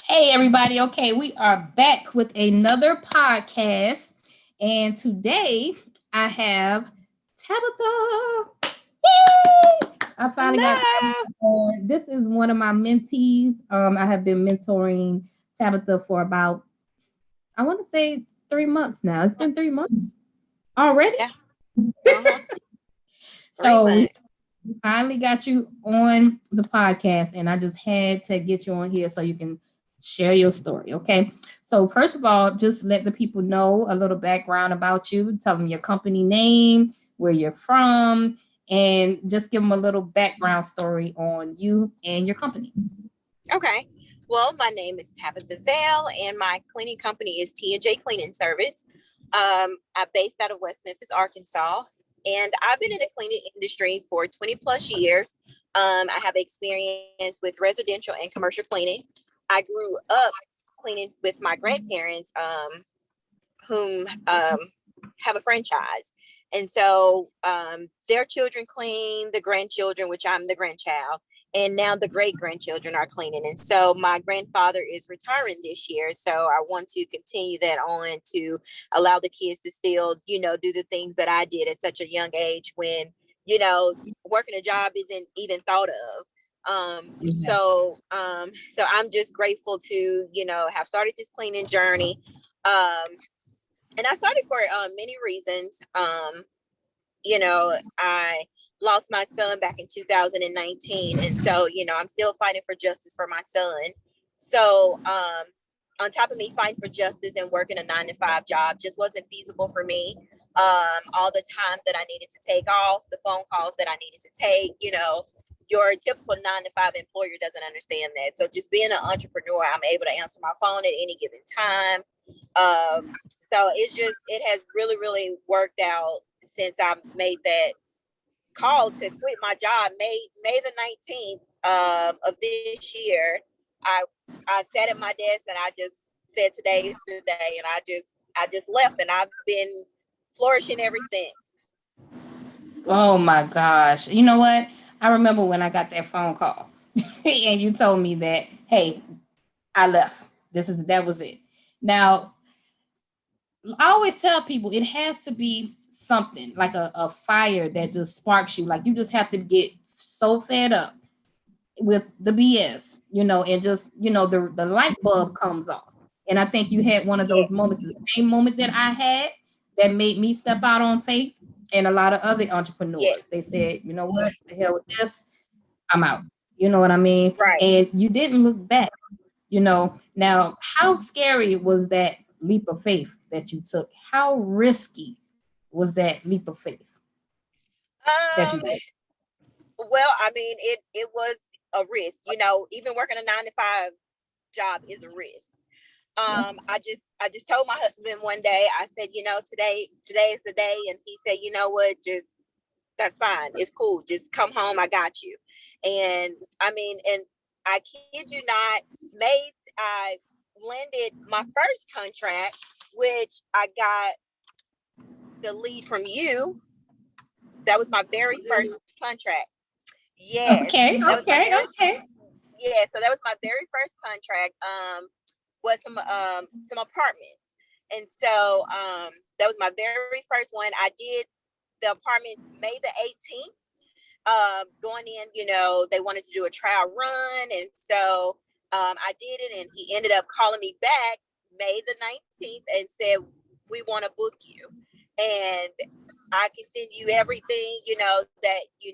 Hey, everybody. Okay, we are back with another podcast. And today I have Tabatha. Yay! I finally got Hello. Tabatha on. This is one of my mentees. I have been mentoring Tabatha for about, I want to say 3 months now. It's been 3 months already. Yeah. Uh-huh. Three So we months. finally got you on the podcast, and I just had to get you on here so you can share your story. Okay. So, first of all, just let the people know a little background about you. Tell them your company name, where you're from, and just give them a little background story on you and your company. Okay. Well, my name is Tabatha Vale, and my cleaning company is T&J Cleaning Service. I'm based out of West Memphis, Arkansas, and I've been in the cleaning industry for 20 plus years. I have experience with residential and commercial cleaning. I grew up cleaning with my grandparents, whom have a franchise. And so their children clean, the grandchildren, which I'm the grandchild, and now the great grandchildren are cleaning. And so my grandfather is retiring this year. So I want to continue that on to allow the kids to still, do the things that I did at such a young age when, working a job isn't even thought of. So I'm just grateful to, have started this cleaning journey. Um, and I started for many reasons. I lost my son back in 2019, and so I'm still fighting for justice for my son. So on top of me fighting for justice and working a 9 to 5 job just wasn't feasible for me. All the time that I needed to take off, the phone calls that I needed to take, your typical 9 to 5 employer doesn't understand that. So just being an entrepreneur, I'm able to answer my phone at any given time. So it has really, really worked out since I made that call to quit my job May the 19th of this year. I sat at my desk and I just said today is the day, and I just left, and I've been flourishing ever since. Oh my gosh. You know what? I remember when I got that phone call and you told me that, hey, I left. That was it. Now, I always tell people it has to be something like a fire that just sparks you. Like you just have to get so fed up with the BS, and just, the light bulb comes off. And I think you had one of Yeah, those moments, the same moment that I had that made me step out on faith and a lot of other yes, entrepreneurs. They said, you know what, the hell with this, I'm out. You know what I mean? right. And you didn't look back. Now, how scary was that leap of faith that you took? How risky was that leap of faith that you Um, took? well, I mean, it was a risk. Even working a 9 to 5 job is a risk. Yeah. I just told my husband one day, I said, today is the day. And he said, you know what, just that's fine. It's cool. Just come home. I got you. And I mean, and I kid you not, I landed my first contract, which I got the lead from you. That was my very first contract. Yes. Okay, That was my okay, very okay. Yeah, so that was my very first contract. Was some apartments. And so that was my very first one. I did the apartment May the 18th. Going in, they wanted to do a trial run, and so I did it, and he ended up calling me back May the 19th and said, we want to book you, and I can send you everything, that you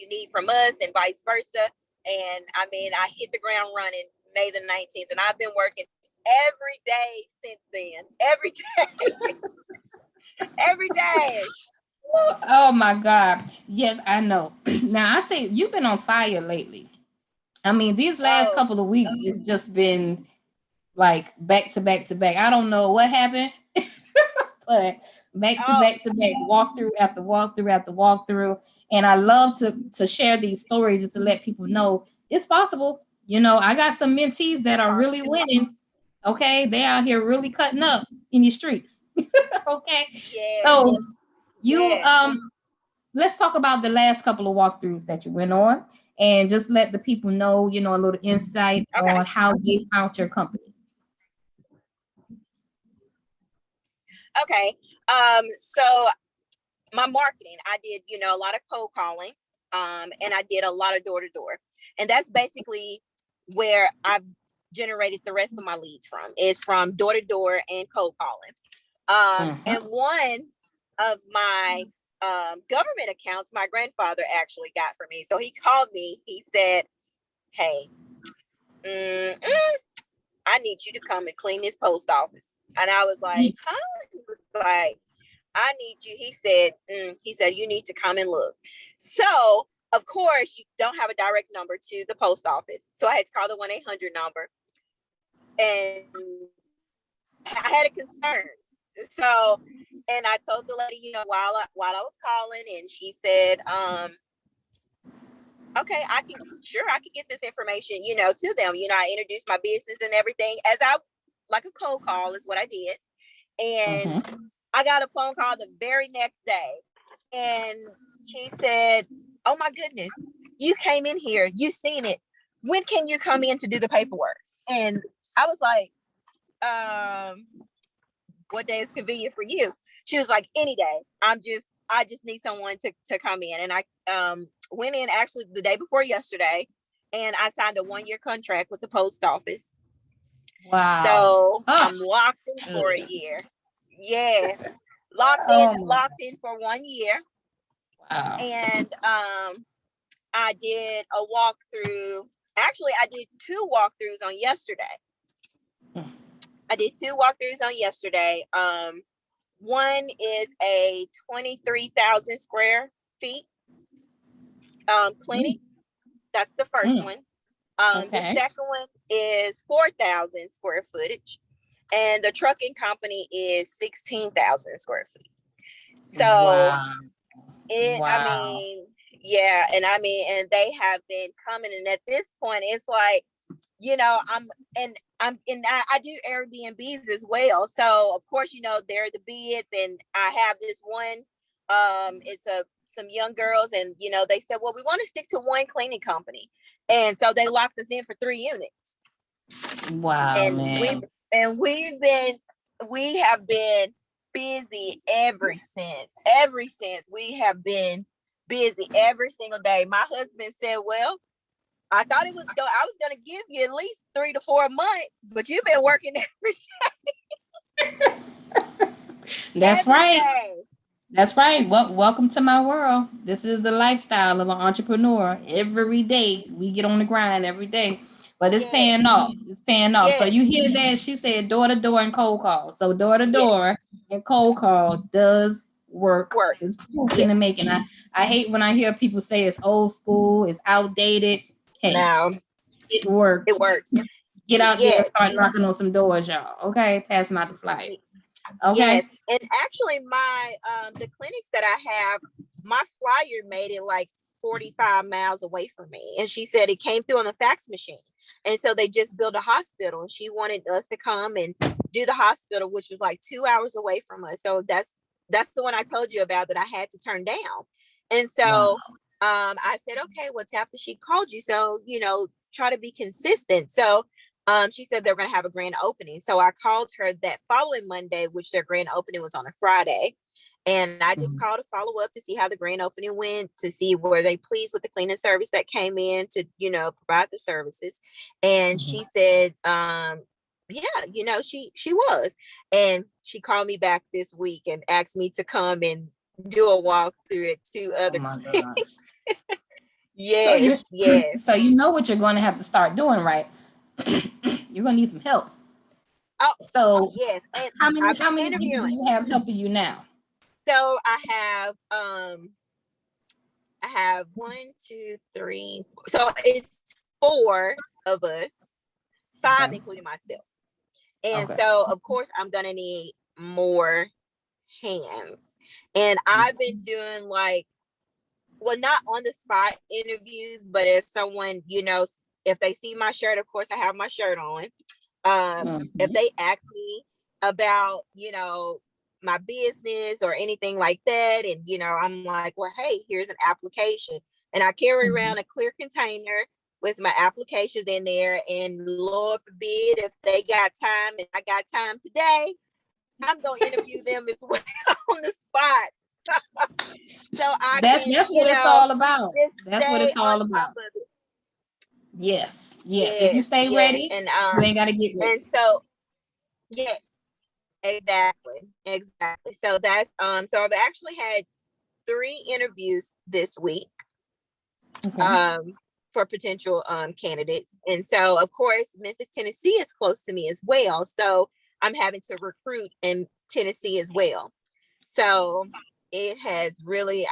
need from us, and vice versa. And I mean, I hit the ground running May the 19th, and I've been working every day since then. Every day. Every day. Oh my God. Yes, I know. Now I say you've been on fire lately. I mean, these last Oh, couple of weeks, it's just been like back to back to back. I don't know what happened, but oh, back to back, walkthrough after walkthrough after walkthrough. And I love to share these stories just to let people know it's possible. I got some mentees that it's are possible. really winning. Okay, they out here really cutting up in your streets. Okay, Yes, so you yes. let's talk about the last couple of walkthroughs that you went on, and just let the people know, you know, a little insight Okay. on how they found your company. Okay. So my marketing, I did, you know, a lot of cold calling, and I did a lot of door to door, and that's basically where I've generated the rest of my leads from, is from door to door and cold calling. And one of my government accounts, my grandfather actually got for me. So he called me. He said, "Hey, I need you to come and clean this post office." And I was like, "Huh?" He was like, "I need you." He said, "You need to come and look." So, of course, you don't have a direct number to the post office. So I had to call the 1-800 number. And I had a concern. So, and I told the lady, you know, while I was calling, and she said, "Okay, I can get this information, you know, to them." You know, I introduced my business and everything as I, like a cold call is what I did. And I got a phone call the very next day, and she said, "Oh my goodness, you came in here, you seen it. When can you come in to do the paperwork?" And I was like, "What day is convenient for you?" She was like, "Any day. I just need someone to come in." And I went in actually the day before yesterday, and I signed a 1-year contract with the post office. Wow. So I'm locked in for a year. Yes. Locked in for 1 year. Wow. And I did a walkthrough. Actually, I did 2 walkthroughs on yesterday. One is a 23,000 square feet clinic. That's the first one. The second one is 4,000 square footage, and the trucking company is 16,000 square feet. So I mean, yeah, and they have been coming, and at this point, it's like, you know, I do Airbnbs as well. So of course, you know, there are the bids, and I have this one. It's some young girls, and you know, they said, "Well, we want to stick to one cleaning company," and so they locked us in for 3 units. Wow, and man. we have been busy ever since. We have been busy every single day. My husband said, "Well, I thought I was going to give you at least 3 to 4 months, but you've been working every day." That's every right. Day. That's right. Well, welcome to my world. This is the lifestyle of an entrepreneur. Every day we get on the grind every day, but it's paying off. It's paying off. So you hear that? She said door to door and cold call. So door to door and cold call does work. It's proof in the making. I hate when I hear people say it's old school, it's outdated. Hey, no, it works. It works. Get out there and start knocking on some doors, y'all. Okay, pass them out the flyers. Okay. Yes, and actually, my the clinics that I have, my flyer made it like 45 miles away from me, and she said it came through on the fax machine, and so they just built a hospital, and she wanted us to come and do the hospital, which was like 2 hours away from us. So that's the one I told you about that I had to turn down, and so I said, "Okay, well, Tabatha, she called you, so you know, try to be consistent." So she said they're going to have a grand opening. So I called her that following Monday, which their grand opening was on a Friday. And I just called to follow up to see how the grand opening went, to see were they pleased with the cleaning service that came in to, you know, provide the services. And she said, yeah, you know, she was. And she called me back this week and asked me to come and do a walkthrough at 2 other clinics. Yes, So you know what you're going to have to start doing, right? You're going to need some help. Oh, so yes. And how many people do you have helping you now? So I have 1, 2, 3. So it's 4 of us, 5 including myself. And so of course I'm gonna need more hands. And I've been doing like, well, not on the spot interviews, but if someone, you know, if they see my shirt, of course I have my shirt on. If they ask me about, you know, my business or anything like that, and you know, I'm like, well, hey, here's an application. And I carry Mhm. around a clear container with my applications in there. And Lord forbid, if they got time and I got time today, I'm going to interview them as well on the spot. So I can, That's what it's all about. just That's what stay it's on all top about. of it. Yes, yes. If you Yes, stay yes. ready, you ain't got to get And ready. so, yes, exactly. Exactly. So that's, so I've actually had 3 interviews this week, Okay. um, for potential candidates. And so, of course, Memphis, Tennessee is close to me as well. So I'm having to recruit in Tennessee as well. So it has really,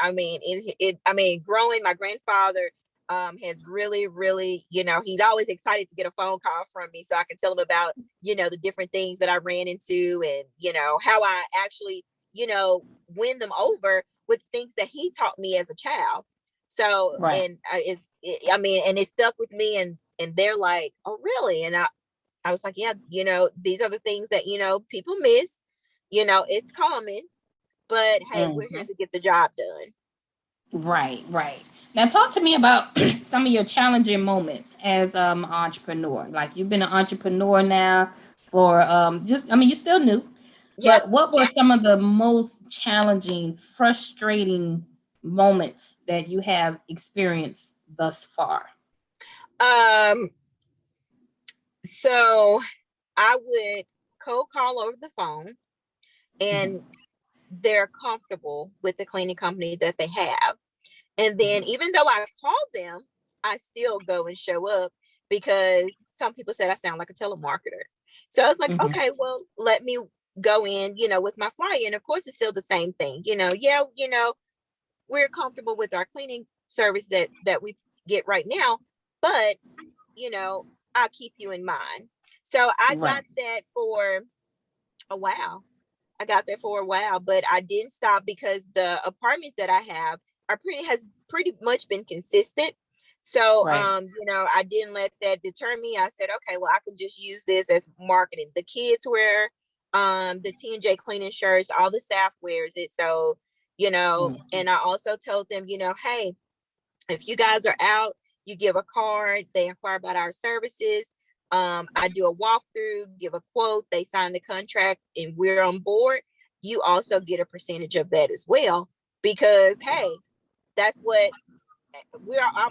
growing, my grandfather has really, he's always excited to get a phone call from me so I can tell him about, the different things that I ran into and, how I actually, win them over with things that he taught me as a child. So, Right. and and it stuck with me, and they're like, oh, really? And I was like, yeah, these are the things that, people miss, it's common, but hey, we're here Mhm. to get the job done. Right, right. Now talk to me about some of your challenging moments as entrepreneur. Like you've been an entrepreneur now for just I mean you're still new, Yep. but what were some of the most challenging, frustrating moments that you have experienced thus far? Um, so I would cold call over the phone, and Mhm, they're comfortable with the cleaning company that they have. And then mhm, even though I called them, I still go and show up because some people said I sound like a telemarketer. So I was like, mhm. okay, well, let me go in, with my flyer. And of course, it's still the same thing. Yeah, we're comfortable with our cleaning service that we get right now, but you know, I'll keep you in mind. So I Right, got that for a while. I got that for a while, but I didn't stop because the apartments that I have has pretty much been consistent. So right. I didn't let that deter me. I said, okay, well, I can just use this as marketing. The kids wear the T&J cleaning shirts, all the staff wears it. So, Mhm. and I also told them, hey, if you guys are out, you give a card, they inquire about our services. I do a walkthrough, give a quote, they sign the contract, and we're on board. You also get a percentage of that as well, because hey, that's what we're all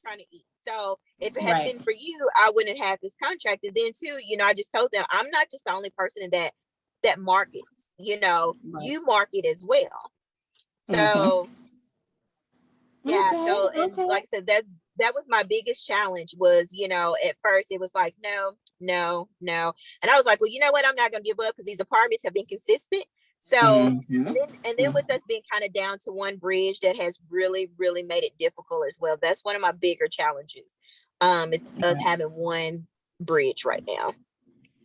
trying to eat. So if it hadn't Right, been for you, I wouldn't have had this contract. And then too, I just told them I'm not just the only person in that markets. right. You market as well. Mhm. So yeah, Okay, so, and okay. like I said, that was my biggest challenge was, at first it was like, no, no, no. And I was like, well, you know what? I'm not gonna give up because these apartments have been consistent. So Mhm. and then with us being kind of down to one bridge, that has really, really made it difficult as well. That's one of my bigger challenges. Is us Right. having one bridge right now.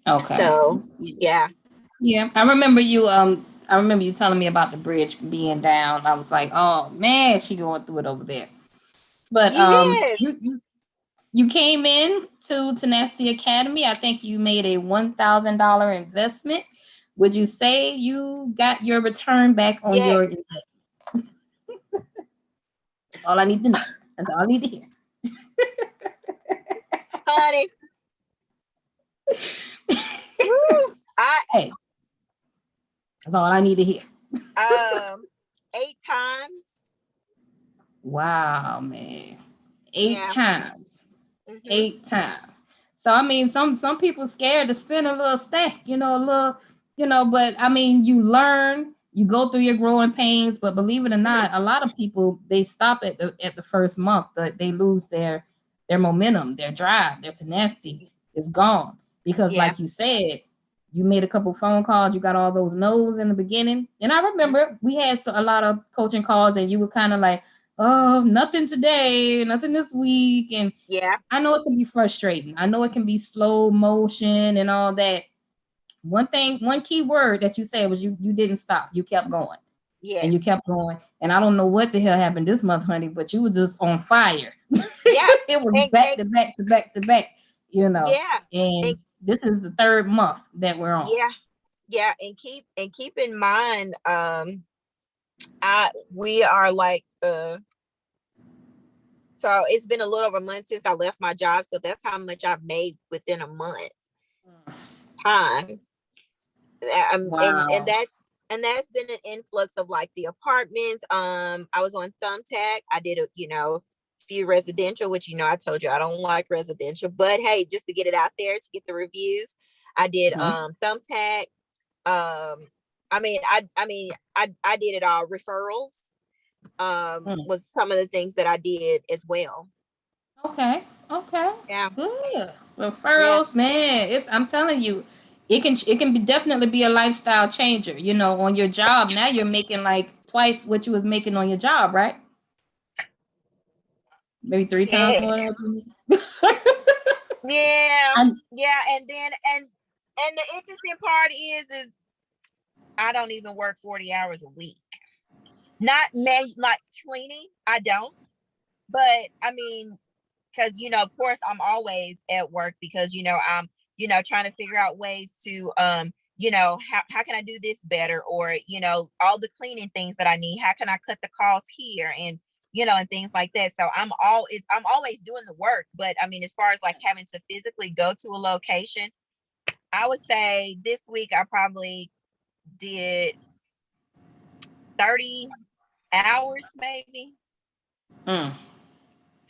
Okay. So yeah. Yeah, I remember you telling me about the bridge being down. I was like, "Oh man, she going through it over there." But Yes. you came in to Tenacity Academy. I think you made a $1,000 investment. Would you say you got your return back on Yes, your investment? That's all I need to know. That's all I need to hear. honey. Woo. Hey, that's all I need to hear. I 8 times. Wow, man. Eight Yeah. times. Hmm. 8 times. So I mean, some people scared to spend a little stack, a little, But I mean, you learn, you go through your growing pains. But believe it or Hmm. not, a lot of people they stop at the first month. They lose their momentum, their drive, their tenacity is gone because, Yeah. like you said, you made a couple phone calls, you got all those no's in the beginning, and I remember we had a lot of coaching calls, and you were kind of like, oh, nothing today, nothing this week, and Yeah. I know it can be frustrating. I know it can be slow motion and all that. One key word that you said was you didn't stop. You kept going and Yes. you kept going. And I don't know what the hell happened this month, honey, but you were just on fire. Yeah. It was back And to back to back to back, yeah. And And this is the third month that we're on. yeah. Yeah. And keep in mind, I we are like So it's been a little over a month since I left my job. So that's how much I've made within a month time. And Wow. that's been an influx of like the apartments. I was on Thumbtack. I did a few residential, which I told you I don't like residential, but hey, just to get it out there to get the reviews, I did Thumbtack. I did it all. Referrals was some of the things that I did as well. Okay. Okay. Yeah. Good. Yeah. Referrals, man. I'm telling you, it can be definitely be a lifestyle changer. On your job now you're making like twice what you was making on your job, right? Maybe three times more than Yes. what you. Yeah. And Yeah. And then and the interesting part is I don't even work 40 hours a week. Not like cleaning. I don't. But I mean, because of course I'm always at work because I'm trying to figure out ways to how can I do this better, or all the cleaning things that I need, how can I cut the costs here, and and things like that. So I'm always doing the work. But I mean, as far as like having to physically go to a location, I would say this week I probably did 30 hours maybe. mm,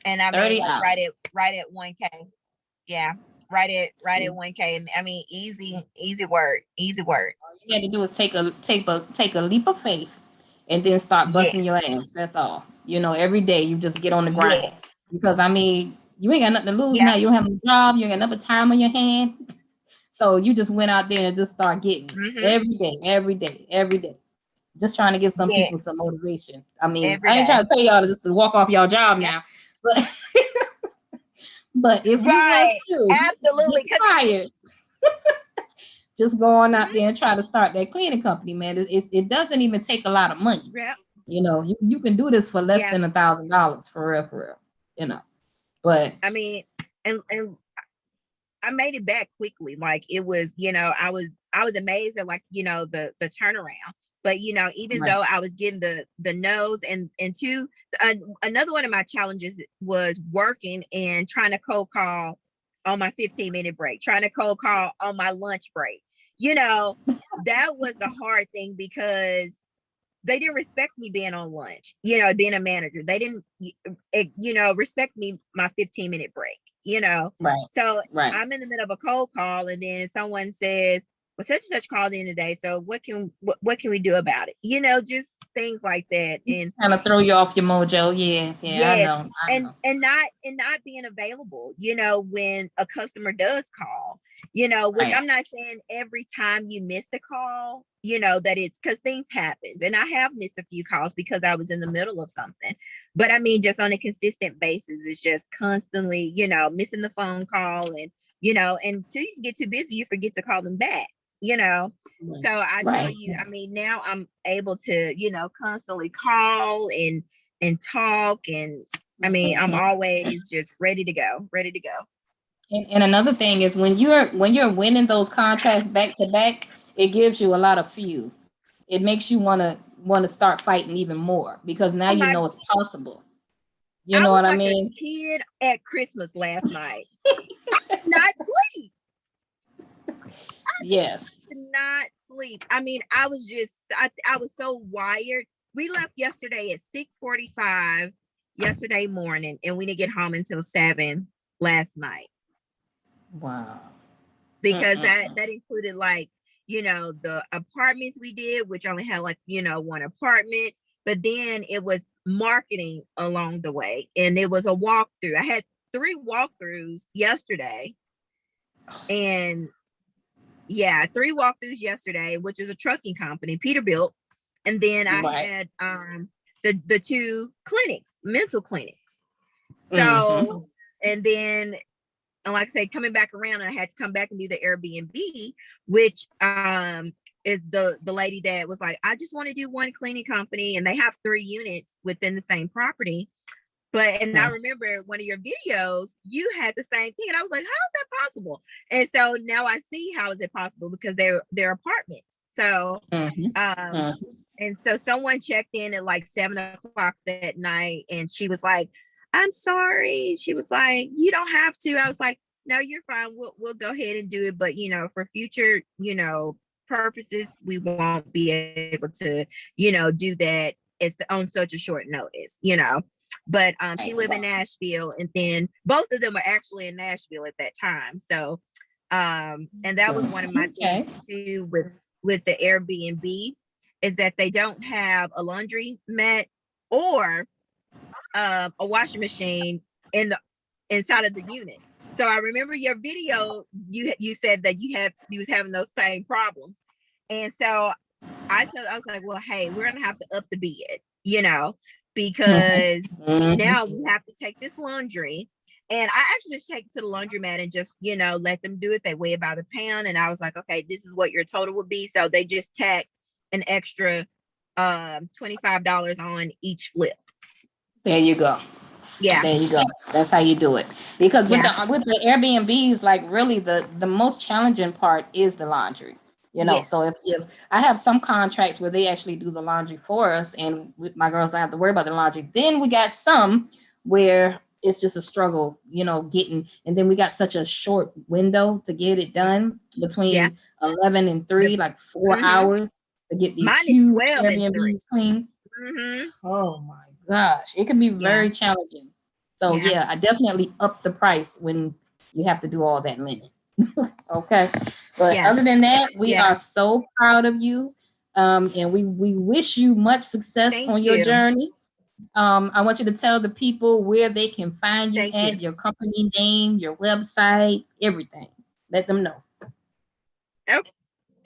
And I made 30 like hours. right at 1K. Yeah. Right See, at 1K. And I mean easy work. Easy work. all you had to do is take a leap of faith and then start busting Yes. your ass. That's all. Every day you just get on the grind. Yeah. Because I mean, you ain't got nothing to lose Yeah. now. You don't have a job, you ain't got enough time on your hand. So you just went out there and just start getting it Mm-hmm. every day, every day, every day. Just trying to give some people Yes. some motivation. I mean, Every I ain't day. trying to tell y'all to just to walk off y'all job Yep. now, but but if you was Right. to get Absolutely. Because fired, just go on out mm-hmm. there and try to start that cleaning company, man. It doesn't even take a lot of money. Yeah. You can do this for less Yeah. than $1,000 for real, for real. But I mean, and I made it back quickly. Like it was, I was amazed at like, the turnaround. But even right, though I was getting the no's and two, another one of my challenges was working and trying to cold call on my 15-minute break, trying to cold call on my lunch break. That was a hard thing because they didn't respect me being on lunch, being a manager. They didn't, respect me my 15-minute break. right, So right. I'm in the middle of a cold call and then someone says, well, such and such called in today. So what can we do about it? Just things like that. And Kind of throw you off your mojo. Yeah, yeah, I yes, know, I and know. not being available, when a customer does call, which Right. I'm not saying every time you miss the call, that it's because things happens. And I have missed a few calls because I was in the middle of something. But I mean, just on a consistent basis, it's just constantly, missing the phone call and until you get too busy, you forget to call them back, you know. Right. So I tell Right. you, I mean, now I'm able to, constantly call and talk, and I mean I'm Mhm. always just ready to go. And another thing is when you're winning those contracts back to back, it gives you a lot of fuel. It makes you wanna start fighting even more because now Oh you my, know it's possible. You I know was what I like a mean? kid at Christmas last night. Not sleep. Yes. Not sleep. I mean, I was just I was so wired. We left yesterday at 6:45 yesterday morning and we didn't get home until 7 last night. Wow. Because Mm-mm-mm. that included like the apartments we did, which only had like one apartment, but then it was marketing along the way and it was a walkthrough. I had 3 walkthroughs yesterday, and yeah, 3 walkthroughs yesterday, which is a trucking company Peterbilt, and then I Right. had the 2 clinics, mental clinics. Mm-hmm. So and then, and like I said, coming back around, and I had to come back and do the Airbnb, which is the lady that was like, I just want to do one cleaning company, and they have 3 units within the same property. But and I remember one of your videos, you had the same thing, and I was like, how is that possible? And so now I see how is it possible because they're apartments. So Mm-hmm. um, Mm-hmm. and so someone checked in at like 7 o'clock that night, and she was like, I'm sorry. She was like, you don't have to. I was like, no, you're fine. We'll go ahead and do it. But, for future, purposes, we won't be able to, do that. It's on such a short notice. But she lived in Nashville, and then both of them were actually in Nashville at that time. So, and that was one of my things too with the Airbnb, is that they don't have a laundry mat or a washing machine inside of the unit. So I remember your video, you said that you was having those same problems. And so I was like, well, hey, we're gonna have to up the bid, because now we have to take this laundry. And I actually just take it to the laundromat and just, let them do it. They weigh about a pound. And I was like, okay, this is what your total would be. So they just tack an extra $25 on each flip. There you go. Yeah. There you go. That's how you do it. Because with the Airbnbs, like really the most challenging part is the laundry. Yes. So if I have some contracts where they actually do the laundry for us, and with my girls don't have to worry about the laundry. Then we got some where it's just a struggle, getting, and then we got such a short window to get it done between 11 and 3, like 4 hours to get these huge Airbnbs clean. Oh my gosh, it can be very challenging. So I definitely up the price when you have to do all that linen. Okay, but other than that, we are so proud of you, and we wish you much success on your journey. I want you to tell the people where they can find you at, your company name, your website, everything. Let them know.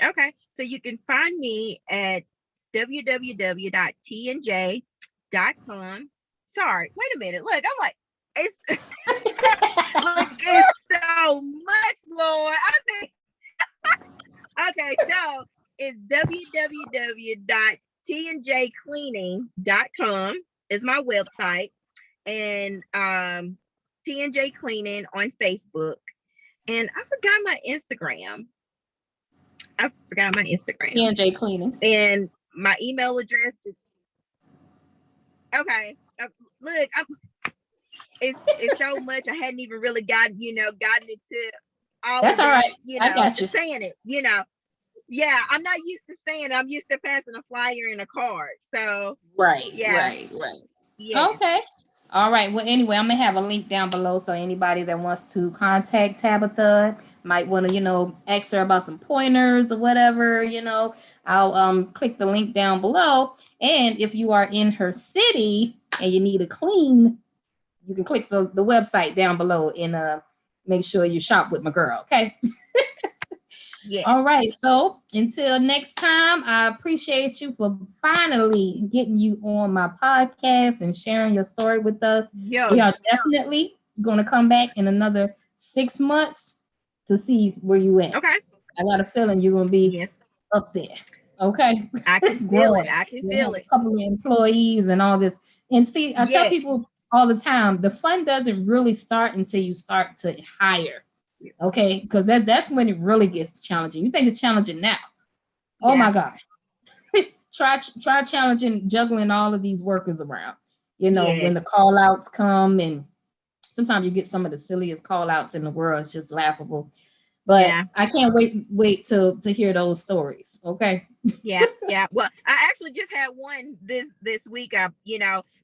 Okay. So you can find me at www.tnj.com. Sorry, wait a minute. Look, I'm like, it's look, it's so much, Lord. Okay, so it's www.tnjcleaning.com is my website, and TNJ Cleaning on Facebook. And I forgot my Instagram. TNJ Cleaning. And my email address is okay. Look, it's so much. I hadn't even really gotten into all That's of all that, right. I got you. saying it, Yeah, I'm not used to saying it. I'm used to passing a flyer and a card. So right. Yes. Okay. All right. Well, anyway, I'm gonna have a link down below, so anybody that wants to contact Tabatha might want to, ask her about some pointers or whatever. I'll click the link down below. And if you are in her city and you need a clean, you can click the website down below and make sure you shop with my girl. Okay. Yes. All right. So until next time, I appreciate you for finally getting you on my podcast and sharing your story with us. We are definitely going to come back in another 6 months to see where you at. Okay. I got a feeling you're going to be up there. Okay. I can feel it. I can feel it. A couple of employees and all this. And see, I tell people all the time, the fun doesn't really start until you start to hire. Okay, because that's when it really gets challenging. You think it's challenging now? Oh my God! try challenging, juggling all of these workers around. When the call outs come, and sometimes you get some of the silliest call outs in the world. It's just laughable. But I can't wait to hear those stories. Okay. Yeah. Well, I actually just had one this week.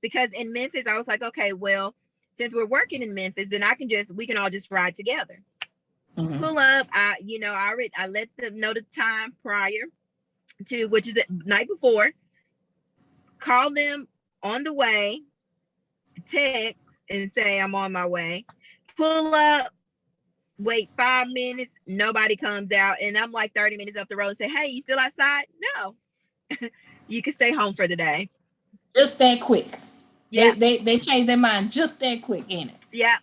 Because in Memphis, I was like, okay, well, since we're working in Memphis, then we can all just ride together. Mm-hmm. Pull up. I let them know the time prior to, which is the night before. Call them on the way, text and say I'm on my way. Pull up, wait 5 minutes, nobody comes out, and I'm like 30 minutes up the road and say, hey, you still outside? No. You can stay home for the day. Just that quick. Yeah. They changed their mind just that quick, ain't it? Yeah.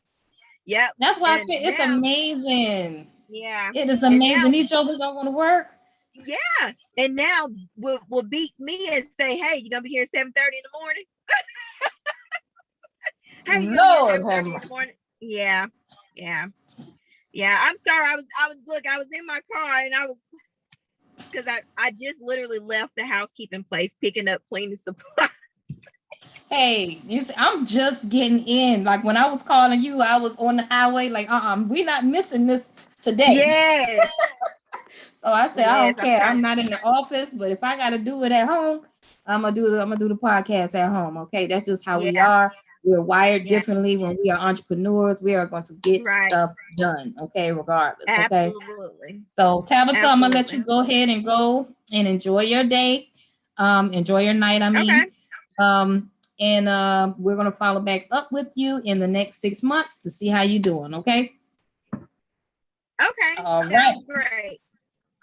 That's why I say it's amazing. Yeah. It is amazing. These jokers don't want to work. Yeah. And now will beat me and say, hey, you're gonna be here at 7:30 in the morning. Hey, you're gonna be here at 7:30 in the morning. Yeah. I'm sorry. I was in my car and because I just literally left the housekeeping place picking up cleaning supplies. Hey, you see, I'm just getting in. Like when I was calling you, I was on the highway. Like, we're not missing this today. Yes. So I said, I Yes, don't I'm care. I'm trying. not in the office, but if I got to do it at home, I'm gonna do the podcast at home. Okay, that's just how we Yeah. are. We're wired Yeah. differently. When we are entrepreneurs, we are going to get Right. stuff done. Okay, regardless. Okay. Absolutely. So Tabitha, I'm gonna let you Absolutely. go ahead and go and enjoy your day. Enjoy your night. I Okay. mean, um, and we're gonna follow back up with you in the next 6 months to see how you're doing. Okay. Okay. All right. Sounds great.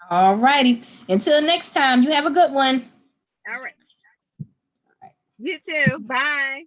All righty. Until next time, you have a good one. All right. You too. Bye.